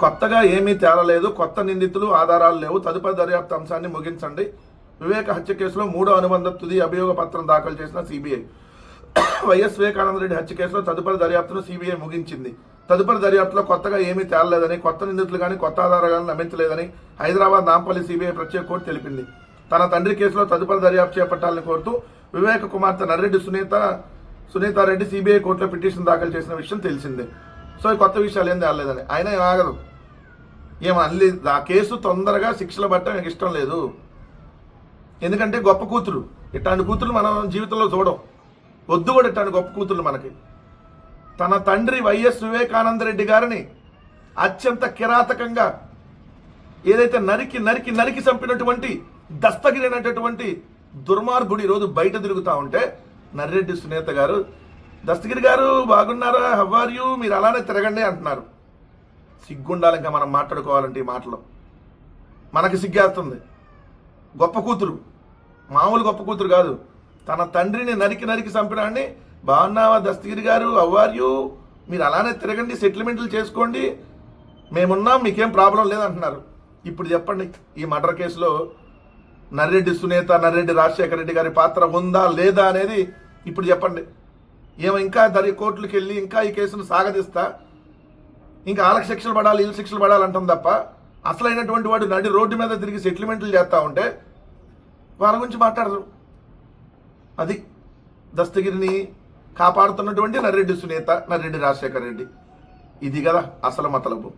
కొత్తగా ఏమీ తేలలేదు, కొత్త నిందితులు, ఆధారాలు లేవు, తదుపరి దర్యాప్తు అంశాన్ని ముగించండి. వివేక హత్య కేసులో 3వ అనుబంధ తుది అభియోగ పత్రం దాఖలు చేసిన సిబిఐ. వైఎస్ వివేకానంద రెడ్డి హత్య కేసులో తదుపరి దర్యాప్తును సిబిఐ ముగించింది. తదుపరి దర్యాప్తులో కొత్తగా ఏమీ తేలలేదని, కొత్త నిందితులు కానీ కొత్త ఆధారాలను లభించలేదని హైదరాబాద్ నాంపల్లి సిబిఐ ప్రత్యేక కోర్టు తెలిపింది. తన తండ్రి కేసులో తదుపరి దర్యాప్తు చేపట్టాలని కోరుతూ వివేక కుమార్తె నర్రెడ్డి సునీతారెడ్డి సిబిఐ కోర్టులో పిటిషన్ దాఖలు చేసిన విషయం తెలిసిందే. సో ఈ కొత్త విషయాలు ఏం తేలలేదని ఆయన ఏం ఆగదు, ఏమనలే. ఆ కేసు తొందరగా శిక్షలు పట్టడం నాకు ఇష్టం లేదు. ఎందుకంటే గొప్ప కూతురు, ఇట్లాంటి కూతురు మనం జీవితంలో చూడం, వద్దు కూడా ఇట్లాంటి గొప్ప కూతురు మనకి. తన తండ్రి వైఎస్ వివేకానంద రెడ్డి గారిని అత్యంత కిరాతకంగా ఏదైతే నరికి నరికి నరికి చంపినటువంటి దస్తగిరి అనేటటువంటి దుర్మార్గుడు ఈరోజు బయట తిరుగుతూ ఉంటే నర్రెడ్డి సునీత గారు, దస్తగిరి గారు బాగున్నారా, హౌ ఆర్ యూ, మీరు అలానే తిరగండి అంటున్నారు. సిగ్గుండాలి ఇంకా మనం మాట్లాడుకోవాలంటే ఈ మాటలో. మనకి సిగ్గేస్తుంది. గొప్ప కూతురు, మామూలు గొప్ప కూతురు కాదు. తన తండ్రిని నరికి నరికి చంపినాన్ని బాగున్నావా దస్తగిరి గారు, హౌ ఆర్ యూ, మీరు అలానే తిరగండి, సెటిల్మెంట్లు చేసుకోండి, మేమున్నాం, మీకేం ప్రాబ్లం లేదంటున్నారు. ఇప్పుడు చెప్పండి, ఈ మర్డర్ కేసులో నర్రెడ్డి సునీత, నర్రెడ్డి రాజశేఖర రెడ్డి గారి పాత్ర ఉందా లేదా అనేది ఇప్పుడు చెప్పండి. ఏమో ఇంకా కోర్టులకు వెళ్ళి ఇంకా ఈ కేసును సాగదీస్తా, ఇంకా వాళ్ళకి శిక్షలు పడాలి, వీళ్ళు శిక్షలు పడాలంటాం తప్ప అసలైనటువంటి వాడు నడి రోడ్డు మీద తిరిగి సెటిల్మెంట్లు చేస్తూ ఉంటే వాళ్ళ గురించి మాట్లాడరు. అది దస్తగిరిని కాపాడుతున్నటువంటి నర్రెడ్డి సునీత, నర్రెడ్డి రాజశేఖర రెడ్డి. ఇది కదా అసలు మతలబు.